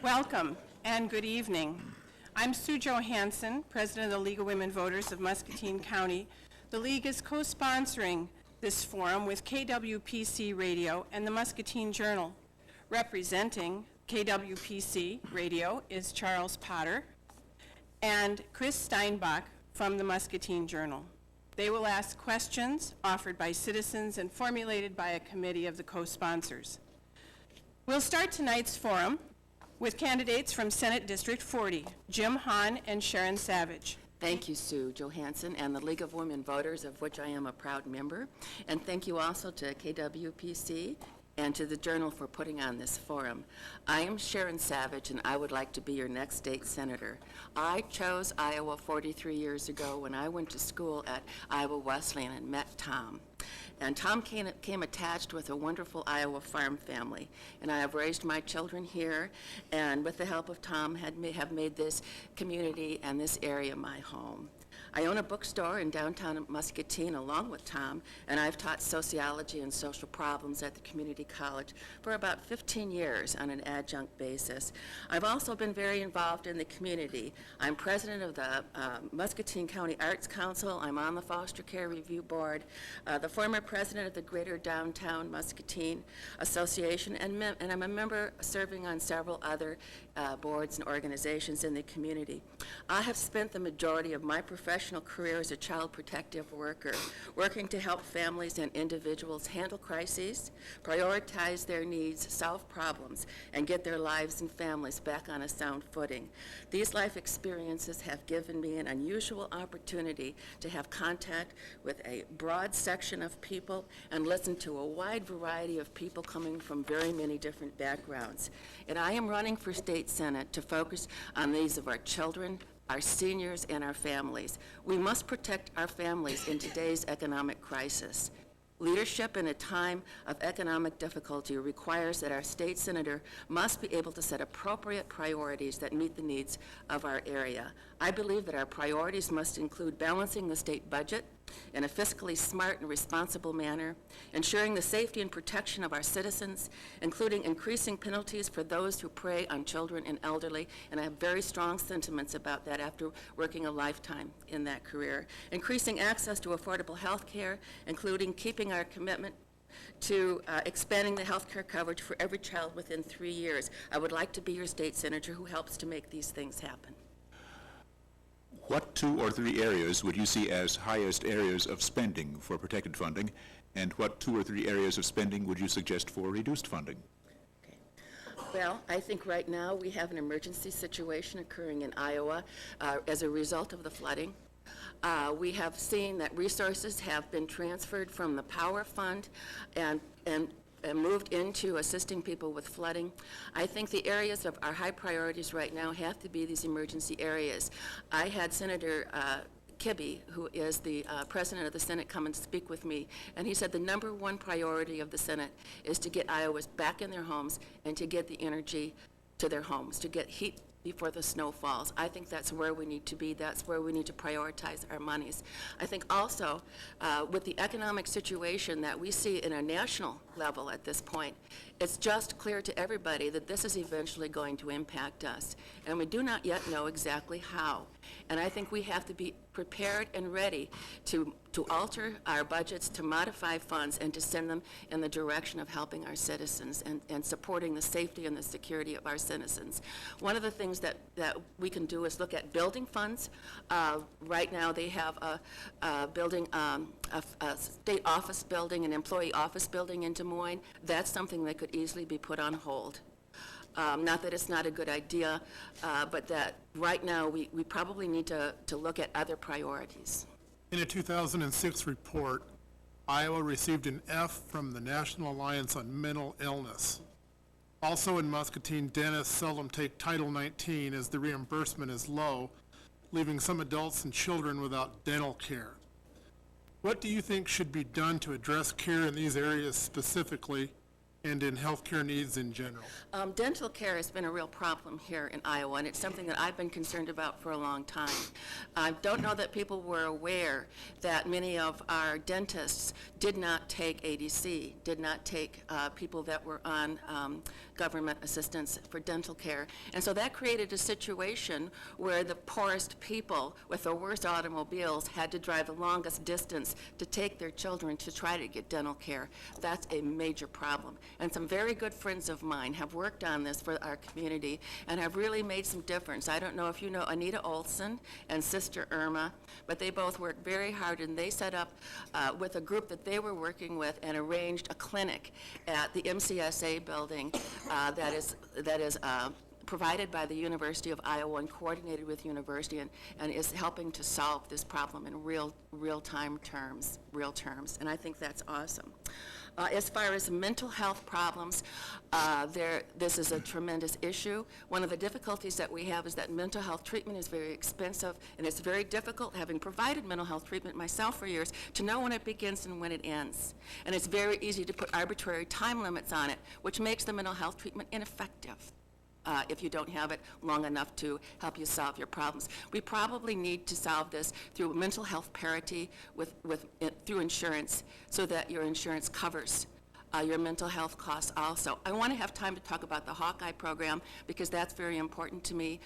Welcome and good evening. I'm Sue Johansson, President of the League of Women Voters of Muscatine County. The League is co-sponsoring this forum with KWPC Radio and the Muscatine Journal. Representing KWPC Radio is Charles Potter and Chris Steinbach from the Muscatine Journal. They will ask questions offered by citizens and formulated by a committee of the co-sponsors. We'll start tonight's forum with candidates from Senate District 40, Jim Hahn and Sharon Savage. Thank you, Sue Johansson, and the League of Women Voters, of which I am a proud member. And thank you also to KWPC and to the Journal for putting on this forum. I am Sharon Savage, and I would like to be your next state senator. I chose Iowa 43 years ago when I went to school at Iowa Wesleyan and met Tom. And Tom came attached with a wonderful Iowa farm family. And I have raised my children here, and with the help of Tom, have made this community and this area my home. I own a bookstore in downtown Muscatine along with Tom, and I've taught sociology and social problems at the community college for about 15 years on an adjunct basis. I've also been very involved in the community. I'm president of the Muscatine County Arts Council. I'm on the Foster Care Review Board, the former president of the Greater Downtown Muscatine Association, and I'm a member serving on several other boards and organizations in the community. I have spent the majority of my professional career as a child protective worker, working to help families and individuals handle crises, prioritize their needs, solve problems, and get their lives and families back on a sound footing. These life experiences have given me an unusual opportunity to have contact with a broad section of people and listen to a wide variety of people coming from very many different backgrounds. And I am running for state senate to focus on the needs of our children, our seniors, and our families. We must protect our families in today's economic crisis. Leadership in a time of economic difficulty requires that our state senator must be able to set appropriate priorities that meet the needs of our area. I believe that our priorities must include balancing the state budget in a fiscally smart and responsible manner, ensuring the safety and protection of our citizens, including increasing penalties for those who prey on children and elderly, and I have very strong sentiments about that after working a lifetime in that career, increasing access to affordable health care, including keeping our commitment to expanding the health care coverage for every child within 3 years. I would like to be your state senator who helps to make these things happen. What 2 or 3 areas would you see as highest areas of spending for protected funding, and what 2 or 3 areas of spending would you suggest for reduced funding? Okay. Well, I think right now we have an emergency situation occurring in Iowa as a result of the flooding. We have seen that resources have been transferred from the Power Fund and moved into assisting people with flooding. I think the areas of our high priorities right now have to be these emergency areas. I had Senator Kibbe, who is the president of the Senate, come and speak with me, and he said the number one priority of the Senate is to get Iowans back in their homes and to get the energy to their homes, to get heat before the snow falls. I think that's where we need to be. That's where we need to prioritize our monies. I think also with the economic situation that we see in a national level at this point, it's just clear to everybody that this is eventually going to impact us. And we do not yet know exactly how. And I think we have to be prepared and ready to alter our budgets, to modify funds, and to send them in the direction of helping our citizens and supporting the safety and the security of our citizens. One of the things that we can do is look at building funds. Right now they have a building, a state office building, an employee office building in Des Moines. That's something that could easily be put on hold. Not that it's not a good idea, but that right now we probably need to look at other priorities. In a 2006 report, Iowa received an F from the National Alliance on Mental Illness. Also in Muscatine, dentists seldom take Title 19 as the reimbursement is low, leaving some adults and children without dental care. What do you think should be done to address care in these areas specifically, and in healthcare needs in general? Dental care has been a real problem here in Iowa, and it's something that I've been concerned about for a long time. I don't know that people were aware that many of our dentists did not take ADC, did not take people that were on government assistance for dental care. And so that created a situation where the poorest people with the worst automobiles had to drive the longest distance to take their children to try to get dental care. That's a major problem. And some very good friends of mine have worked on this for our community and have really made some difference. I don't know if you know Anita Olson and Sister Irma, but they both worked very hard, and they set up with a group that they were working with and arranged a clinic at the MCSA building that is provided by the University of Iowa and coordinated with university, and is helping to solve this problem in real terms, and I think that's awesome. As far as mental health problems, this is a tremendous issue. One of the difficulties that we have is that mental health treatment is very expensive, and it's very difficult, having provided mental health treatment myself for years, to know when it begins and when it ends. And it's very easy to put arbitrary time limits on it, which makes the mental health treatment ineffective if you don't have it long enough to help you solve your problems. We probably need to solve this through mental health parity through insurance, so that your insurance covers your mental health costs also. I want to have time to talk about the Hawkeye program because that's very important to me.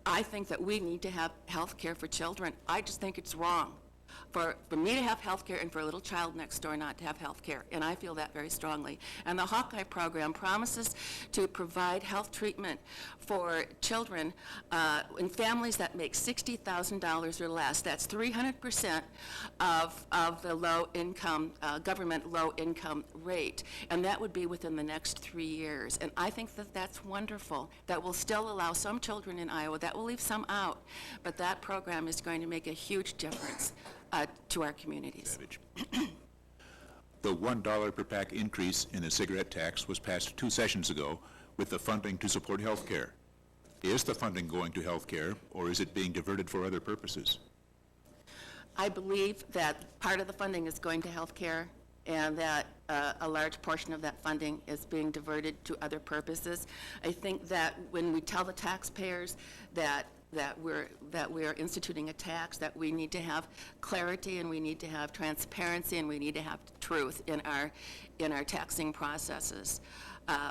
I think that we need to have health care for children. I just think it's wrong for me to have health care and for a little child next door not to have health care, and I feel that very strongly. And the Hawkeye program promises to provide health treatment for children in families that make $60,000 or less. That's 300% of the low-income, government low-income rate, and that would be within the next 3 years. And I think that that's wonderful. That will still allow some children in Iowa, that will leave some out, but that program is going to make a huge difference to our communities. Savage. The $1 per pack increase in the cigarette tax was passed 2 sessions ago with the funding to support health care. Is the funding going to health care, or is it being diverted for other purposes? I believe that part of the funding is going to health care, and that a large portion of that funding is being diverted to other purposes. I think that when we tell the taxpayers that we are instituting a tax, that we need to have clarity, and we need to have transparency, and we need to have truth in our taxing processes,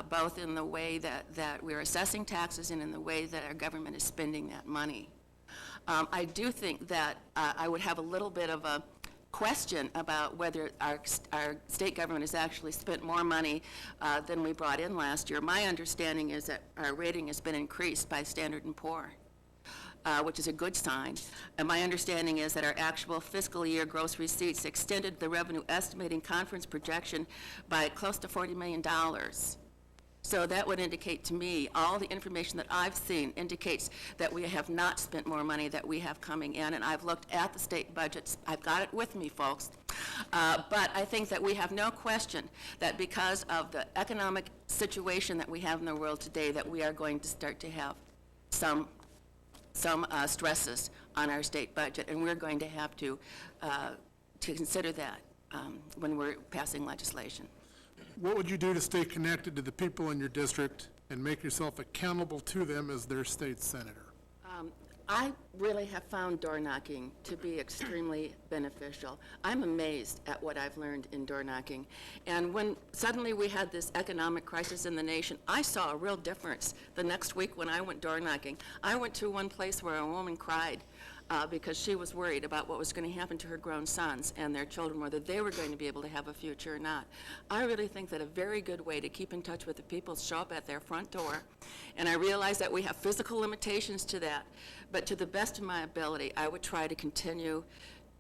both in the way that we're assessing taxes and in the way that our government is spending that money. I do think that I would have a little bit of a question about whether our state government has actually spent more money than we brought in last year. My understanding is that our rating has been increased by Standard & Poor's. Which is a good sign. And my understanding is that our actual fiscal year gross receipts extended the revenue estimating conference projection by close to $40 million. So that would indicate to me, all the information that I've seen indicates that we have not spent more money that we have coming in, and I've looked at the state budgets. I've got it with me, folks. But I think that we have no question that because of the economic situation that we have in the world today, that we are going to start to have some stresses on our state budget, and we're going to have to consider that when we're passing legislation. What would you do to stay connected to the people in your district and make yourself accountable to them as their state senator? I really have found door knocking to be extremely beneficial. I'm amazed at what I've learned in door knocking. And when suddenly we had this economic crisis in the nation, I saw a real difference the next week when I went door knocking. I went to one place where a woman cried because she was worried about what was going to happen to her grown sons and their children, whether they were going to be able to have a future or not. I really think that a very good way to keep in touch with the people is show up at their front door. And I realize that we have physical limitations to that, but to the best of my ability, I would try to continue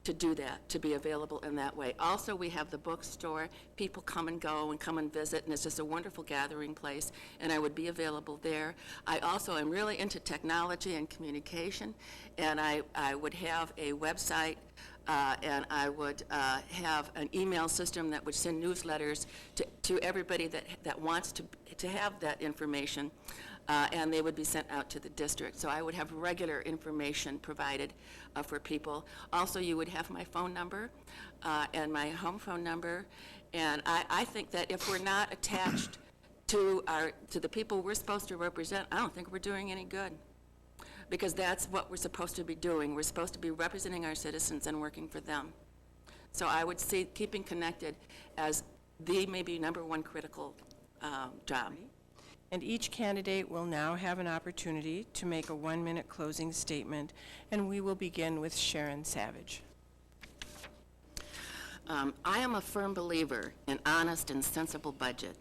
to do that, to be available in that way. Also, we have the bookstore. People come and go and come and visit, and it's just a wonderful gathering place, and I would be available there. I also am really into technology and communication, and I would have a website, and I would have an email system that would send newsletters to everybody that wants to have that information. And they would be sent out to the district. So I would have regular information provided for people. Also, you would have my phone number and my home phone number. And I think that if we're not attached to the people we're supposed to represent, I don't think we're doing any good. Because that's what we're supposed to be doing. We're supposed to be representing our citizens and working for them. So I would see keeping connected as the maybe number one critical job. And each candidate will now have an opportunity to make a 1-minute closing statement, and we will begin with Sharon Savage. I am a firm believer in honest and sensible budget.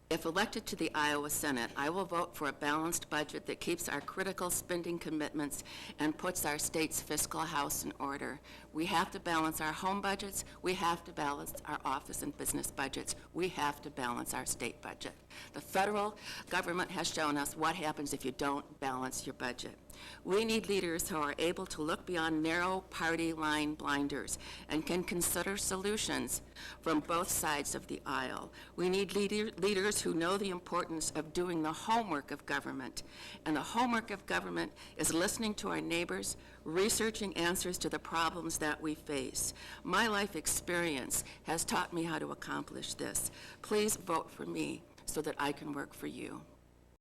If elected to the Iowa Senate, I will vote for a balanced budget that keeps our critical spending commitments and puts our state's fiscal house in order. We have to balance our home budgets. We have to balance our office and business budgets. We have to balance our state budget. The federal government has shown us what happens if you don't balance your budget. We need leaders who are able to look beyond narrow party line blinders and can consider solutions from both sides of the aisle. We need leaders who know the importance of doing the homework of government. And the homework of government is listening to our neighbors, researching answers to the problems that we face. My life experience has taught me how to accomplish this. Please vote for me so that I can work for you.